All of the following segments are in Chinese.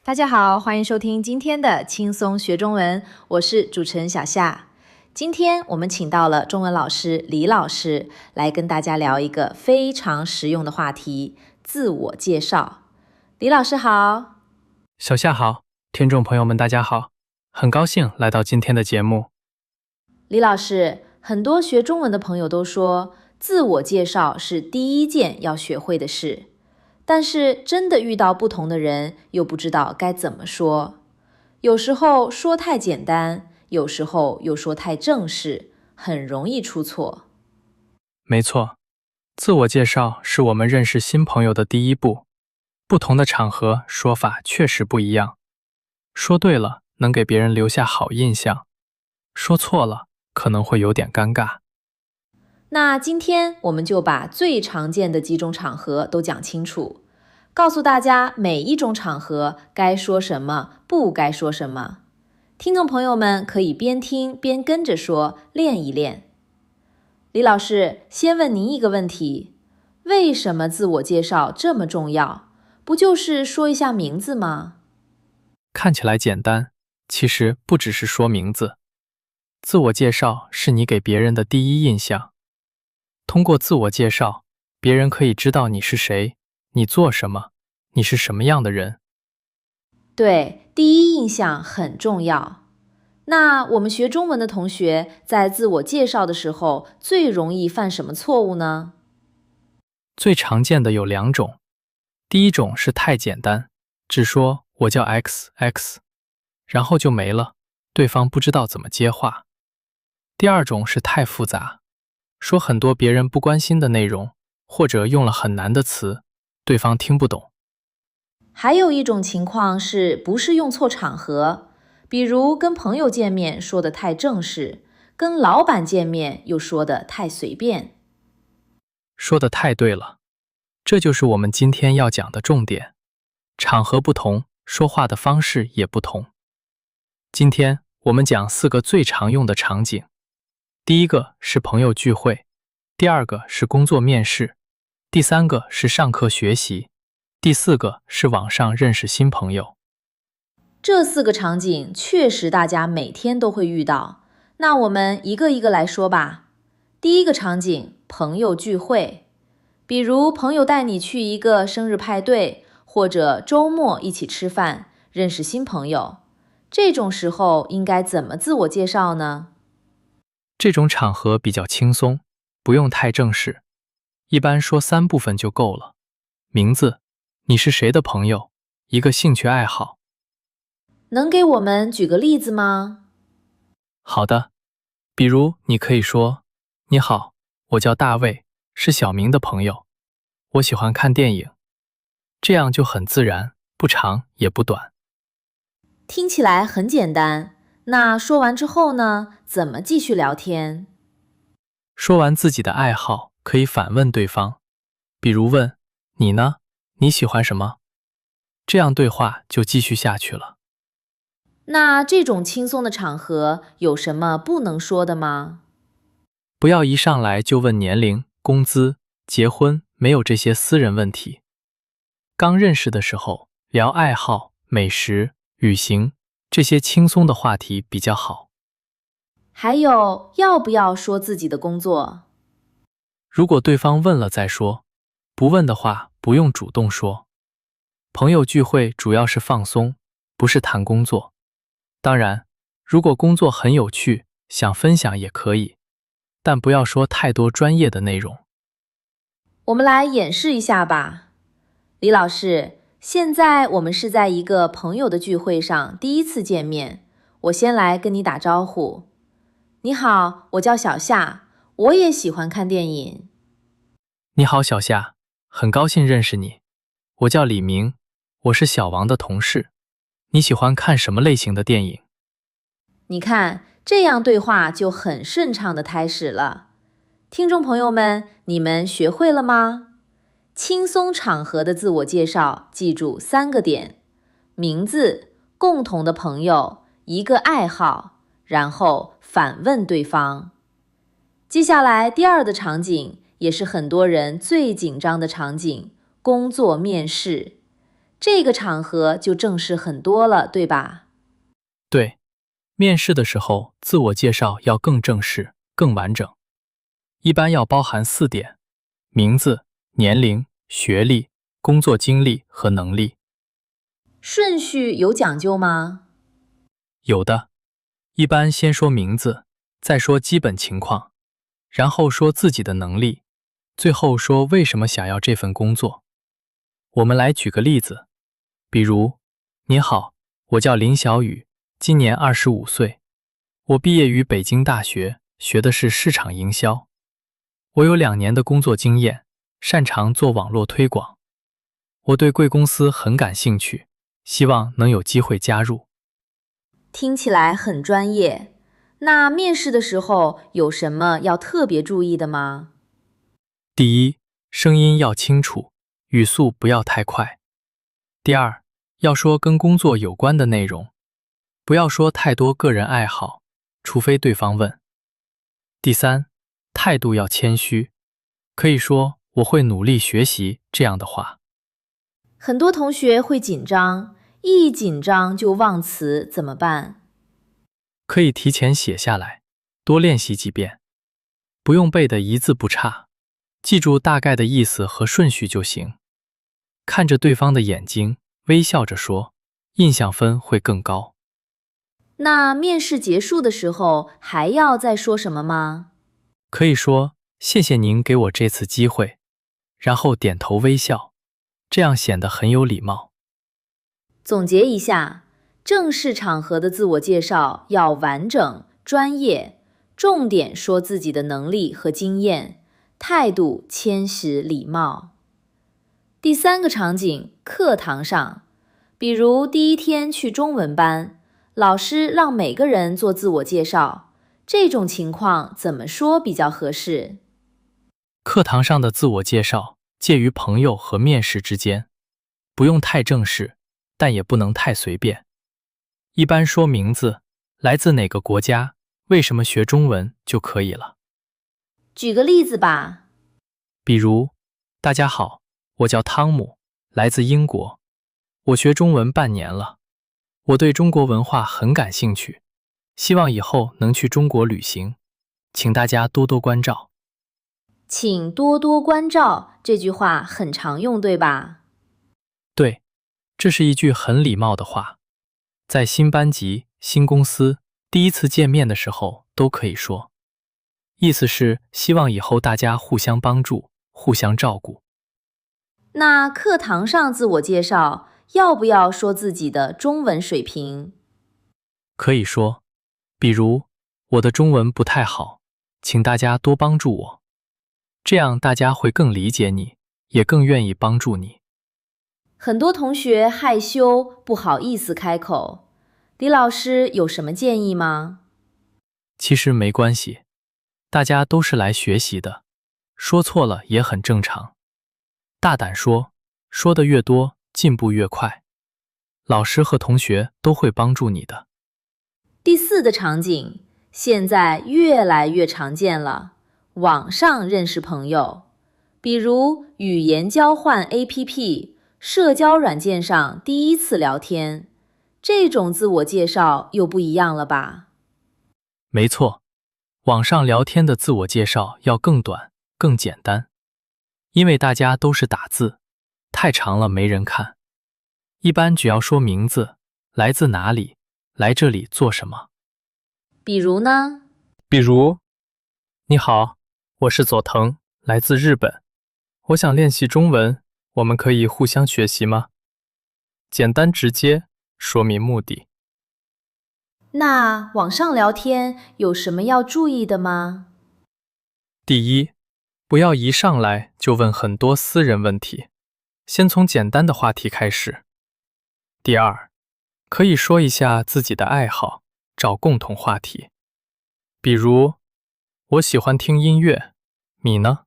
大家好，欢迎收听今天的轻松学中文，我是主持人小夏。今天我们请到了中文老师李老师来跟大家聊一个非常实用的话题——自我介绍。李老师好。小夏好，听众朋友们大家好，很高兴来到今天的节目。李老师，很多学中文的朋友都说，自我介绍是第一件要学会的事。但是真的遇到不同的人，又不知道该怎么说。有时候说太简单，有时候又说太正式，很容易出错。没错，自我介绍是我们认识新朋友的第一步。不同的场合说法确实不一样。说对了，能给别人留下好印象；说错了，可能会有点尴尬。那今天我们就把最常见的几种场合都讲清楚，告诉大家每一种场合该说什么，不该说什么。听众朋友们可以边听边跟着说，练一练。李老师，先问您一个问题：为什么自我介绍这么重要？不就是说一下名字吗？看起来简单，其实不只是说名字。自我介绍是你给别人的第一印象。通过自我介绍，别人可以知道你是谁，你做什么，你是什么样的人。对，第一印象很重要。那我们学中文的同学在自我介绍的时候，最容易犯什么错误呢？最常见的有两种。第一种是太简单，只说我叫 XX， 然后就没了，对方不知道怎么接话。第二种是太复杂，说很多别人不关心的内容，或者用了很难的词，对方听不懂。还有一种情况是不是用错场合，比如跟朋友见面说得太正式，跟老板见面又说得太随便。说得太对了，这就是我们今天要讲的重点。场合不同，说话的方式也不同。今天我们讲4个最常用的场景。第一个是朋友聚会，第二个是工作面试，第三个是上课学习，第四个是网上认识新朋友。这4个场景确实大家每天都会遇到，那我们一个一个来说吧。第一个场景，朋友聚会，比如朋友带你去一个生日派对，或者周末一起吃饭，认识新朋友。这种时候应该怎么自我介绍呢？这种场合比较轻松，不用太正式，一般说3部分就够了。名字，你是谁的朋友，一个兴趣爱好。能给我们举个例子吗？好的，比如你可以说，你好，我叫大卫，是小明的朋友，我喜欢看电影。这样就很自然，不长也不短。听起来很简单，那说完之后呢，怎么继续聊天？说完自己的爱好，可以反问对方，比如问，你呢？你喜欢什么？这样对话就继续下去了。那这种轻松的场合有什么不能说的吗？不要一上来就问年龄、工资、结婚，没有这些私人问题。刚认识的时候，聊爱好、美食、旅行，这些轻松的话题比较好。还有，要不要说自己的工作？如果对方问了再说，不问的话，不用主动说。朋友聚会主要是放松，不是谈工作。当然，如果工作很有趣，想分享也可以，但不要说太多专业的内容。我们来演示一下吧。李老师，现在我们是在一个朋友的聚会上第一次见面，我先来跟你打招呼。你好，我叫小夏，我也喜欢看电影。你好，小夏，很高兴认识你。我叫李明，我是小王的同事。你喜欢看什么类型的电影？你看，这样对话就很顺畅地开始了。听众朋友们，你们学会了吗？轻松场合的自我介绍，记住3个点：名字、共同的朋友、一个爱好，然后反问对方。接下来第2个场景，也是很多人最紧张的场景，工作面试。这个场合就正式很多了，对吧？对，面试的时候自我介绍要更正式、更完整，一般要包含4点：名字、年龄、学历、工作经历和能力。顺序有讲究吗？有的，一般先说名字，再说基本情况，然后说自己的能力，最后说为什么想要这份工作。我们来举个例子，比如，你好，我叫林小雨，今年25岁，我毕业于北京大学，学的是市场营销。我有2年的工作经验，擅长做网络推广。我对贵公司很感兴趣，希望能有机会加入。听起来很专业。那面试的时候有什么要特别注意的吗？第一，声音要清楚，语速不要太快。第二，要说跟工作有关的内容，不要说太多个人爱好，除非对方问。第三，态度要谦虚，可以说我会努力学习这样的话。很多同学会紧张，一紧张就忘词，怎么办？可以提前写下来，多练习几遍，不用背得一字不差，记住大概的意思和顺序就行。看着对方的眼睛，微笑着说，印象分会更高。那面试结束的时候还要再说什么吗？可以说，谢谢您给我这次机会，然后点头微笑，这样显得很有礼貌。总结一下，正式场合的自我介绍要完整、专业，重点说自己的能力和经验，态度谦实礼貌。第3个场景，课堂上，比如第1天去中文班，老师让每个人做自我介绍，这种情况怎么说比较合适？课堂上的自我介绍介于朋友和面试之间，不用太正式，但也不能太随便。一般说名字，来自哪个国家，为什么学中文就可以了。举个例子吧。比如，大家好，我叫汤姆，来自英国，我学中文半年了，我对中国文化很感兴趣，希望以后能去中国旅行，请大家多多关照。请多多关照这句话很常用，对吧？对，这是一句很礼貌的话，在新班级、新公司、第一次见面的时候都可以说，意思是希望以后大家互相帮助，互相照顾。那课堂上自我介绍要不要说自己的中文水平？可以说，比如我的中文不太好，请大家多帮助我，这样大家会更理解你，也更愿意帮助你。很多同学害羞，不好意思开口，李老师有什么建议吗？其实没关系，大家都是来学习的，说错了也很正常。大胆说，说的越多，进步越快。老师和同学都会帮助你的。第4个场景，现在越来越常见了，网上认识朋友，比如语言交换 APP、社交软件上第一次聊天，这种自我介绍又不一样了吧？没错，网上聊天的自我介绍要更短、更简单，因为大家都是打字，太长了没人看。一般只要说名字，来自哪里，来这里做什么。比如呢？比如，你好，我是佐藤，来自日本，我想练习中文，我们可以互相学习吗？简单直接，说明目的。那网上聊天有什么要注意的吗？第一，不要一上来就问很多私人问题，先从简单的话题开始。第二，可以说一下自己的爱好，找共同话题。比如，我喜欢听音乐，你呢？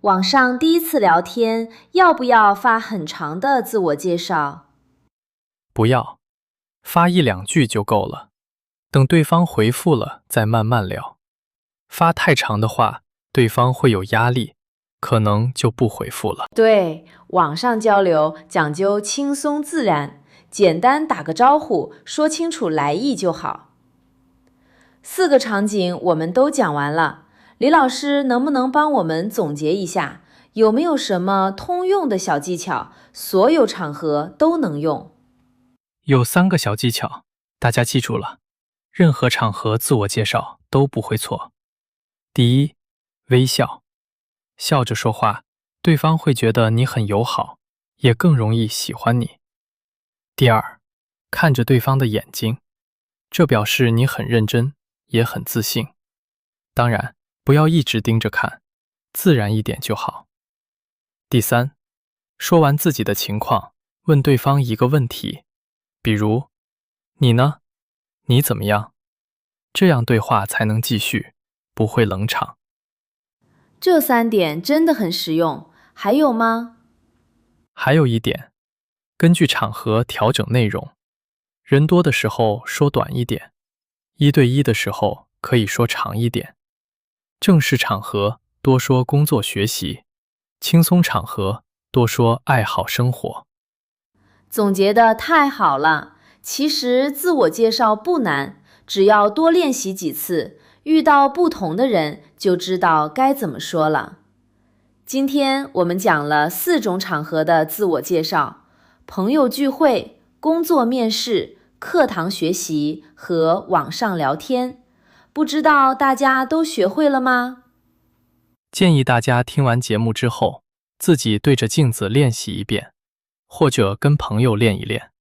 网上第一次聊天，要不要发很长的自我介绍？不要，发1、2句就够了，等对方回复了再慢慢聊。发太长的话，对方会有压力，可能就不回复了。对，网上交流讲究轻松自然，简单打个招呼，说清楚来意就好。4个场景我们都讲完了，李老师能不能帮我们总结一下，有没有什么通用的小技巧，所有场合都能用？有3个小技巧，大家记住了，任何场合自我介绍都不会错。第一，微笑，笑着说话，对方会觉得你很友好，也更容易喜欢你。第二，看着对方的眼睛，这表示你很认真，也很自信。当然，不要一直盯着看，自然一点就好。第三，说完自己的情况，问对方一个问题，比如，你呢？你怎么样？这样对话才能继续，不会冷场。这3点真的很实用，还有吗？还有一点，根据场合调整内容，人多的时候说短一点，1对1的时候可以说长一点。正式场合多说工作学习，轻松场合多说爱好生活。总结得太好了，其实自我介绍不难，只要多练习几次，遇到不同的人就知道该怎么说了。今天我们讲了4种场合的自我介绍：朋友聚会、工作面试、课堂学习和网上聊天。不知道大家都学会了吗？建议大家听完节目之后，自己对着镜子练习一遍，或者跟朋友练一练。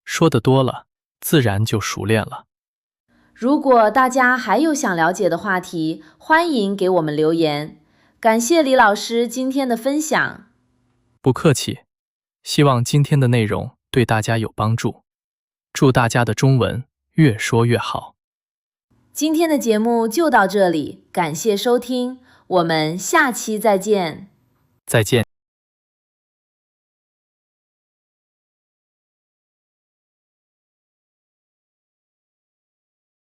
说得多了，自然就熟练了。如果大家还有想了解的话题，欢迎给我们留言。感谢李老师今天的分享。不客气，希望今天的内容对大家有帮助。祝大家的中文越说越好。今天的节目就到这里，感谢收听，我们下期再见。再见。